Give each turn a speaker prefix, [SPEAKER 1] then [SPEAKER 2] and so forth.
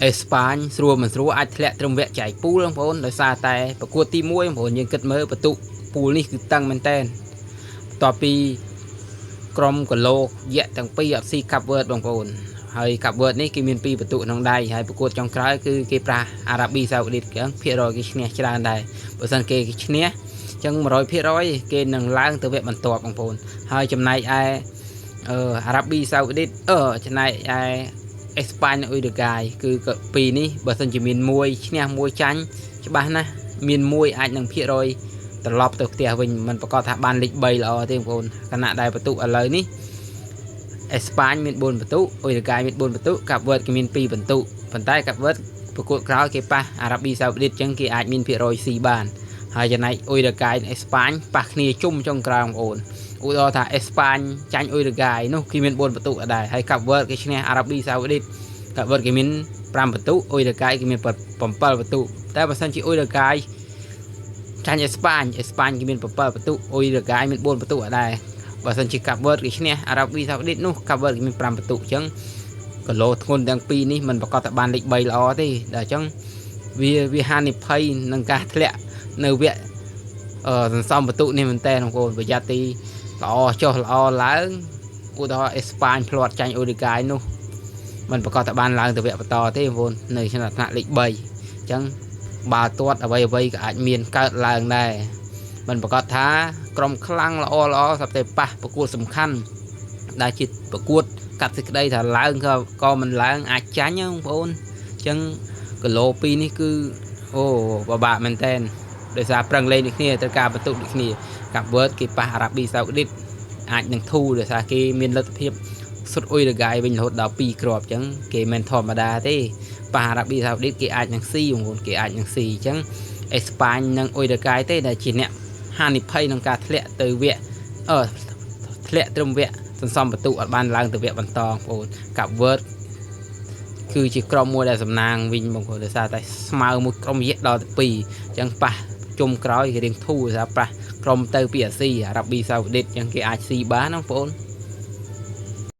[SPEAKER 1] អេស្ប៉ាញស្រួលមិនស្រួលអាចធ្លាក់ត្រឹមវគ្គចែកពូលបងប្អូនដោយសារតែប្រកួតទី1បងប្អូនយើងគិតមើលបន្ទុកពូលនេះគឺតឹងមែនតើបន្ទាប់ពីក្រុមកឡូយៈទាំងពីរអត់ស៊ីកាប់វើតបងប្អូនហើយកាប់វើតនេះគេមាន2បន្ទុកក្នុងដៃហើយប្រកួតចុងក្រោយគឺគេប្រាស់អារ៉ាប៊ីសាអូឌីតគេភាគរយគេឈ្នះច្រើនដែរបើមិនគេឈ្នះចឹង 100% គេនឹងឡើងទៅវគ្គបន្ទាប់បងប្អូនហើយចំណែកឯអារ៉ាប៊ីសាអូឌីតចំណែកឯអេស្ប៉ាញនិងអ៊ុយរ៉ូហ្គាយគឺពីរនេះបើសិនជាមានមួយឈ្នះមួយចាញ់ច្បាស់ណាស់មានមួយអាចនឹងភាគរយត្រឡប់ទៅផ្ទះវិញមិនប្រកាសថាបានលេខ3ល្អទេបងប្អូនខណៈដែលបន្ទុកឥឡូវនេះអេស្ប៉ាញមាន4បន្ទុកអ៊ុយរ៉ូហ្គាយមាន4បន្ទុកកាប់វើតគេមាន2បន្ទុកប៉ុន្តែកាប់វើតប្រកួតក្រោយគេប៉ះអារ៉ាប៊ីសាអូឌីតចឹងគេអាចមានភាគរយស៊ីបានហើយចំណែកអ៊ុយរ៉ូហ្គាយនិងអេស្ប៉ាញប៉ះគ្នាជុំចុងក្រោយបងប្អូនឧទាហរណ៍ថាអេស្ប៉ាញចាញ់អ៊ុយរ៉ូហ្គាយនោះគេមាន4បន្ទុកដែរហើយកាប់វើតគេឈ្នះអារ៉ាប៊ីសាអូឌីតកាប់វើតគេមាន5បន្ទុកអ៊ុយរ៉ូហ្គាយគេមាន7បន្ទុកតែបើសិនជាអ៊ុយរ៉ូហ្គាយចាញ់អេស្ប៉ាញគេមាន7បន្ទុកអ៊ុយរ៉ូហ្គាយមាន4បន្ទុកដែរបើសិនជាកាប់វើតគេឈ្នះអារ៉ាប៊ីសាអូឌីតនោះកាប់វើតគេមាន5បន្ទុកអញ្ចឹងគីឡូធ្ងន់ទាំងពីរនេះមិនប្រកាសថាបានលេខ3ល្អទេដល់អញ្ចឹងវាហានិភ័យនឹងការធ្លាក់នៅវគ្គសន្សំបន្ទុកនេះមែនតើបងប្អូនប្រយ័ត្នទីល្អចុះល្អឡើងឧទាហរណ៍អេស្ប៉ាញផ្លាត់ចាញ់អ៊ុយរ៉ូហ្គាយនោះមិនប្រកាសថាបានឡើងទៅវគ្គបន្តទេបងប្អូននៅក្នុងថ្នាក់លេខ3អញ្ចឹងបាល់ទាត់អ្វីក៏អាចមានកើតឡើងដែរមិនប្រកាសថាក្រុមខ្លាំងល្អស្រាប់តែប៉ះប្រកួតសំខាន់ដែលជាប្រកួតកាត់សេចក្តីថាឡើងក៏មិនឡើងអាចចាញ់បងប្អូនអញ្ចឹងគីឡូ2នេះគឺពិបាកមែនតើដោយសារប្រឹងលេងដូចគ្នាត្រូវការបន្ទុកដូចគ្នាកាប់វើតគេប៉ះអារ៉ាប៊ីសាអូឌីតអាចនឹងធូរដោយសារគេមានលទ្ធភាពសុទ្ធអ៊ុយរ៉ូហ្គាយវិញរហូតដល់2គ្រាប់អញ្ចឹងគេមិនធម្មតាទេប៉ះអារ៉ាប៊ីសាអូឌីតគេអាចនឹងស៊ីបងប្អូនគេអាចនឹងស៊ីអញ្ចឹងអេស្ប៉ាញនិងអ៊ុយរ៉ូហ្គាយទេដែលជាអ្នកហានិភ័យក្នុងការធ្លាក់ទៅវគ្គធ្លាក់ត្រឹមវគ្គសន្សំបន្ទុកអត់បានឡើងទៅវគ្គបន្តបងប្អូនកាប់វើតគឺជាក្រុមមួយដែលសំណាងវិញបងប្អូនដោយសារតែស្មើមួយក្រុមរយៈដល់ទៅ2អញ្ចឹងប៉ះជុំក្រោយគេរៀងធូរថាប៉ះក្រុមទៅពីអាស៊ីអារ៉ាប៊ីសាអូឌីតអញ្ចឹងគេអាចស៊ីបានបងប្អូន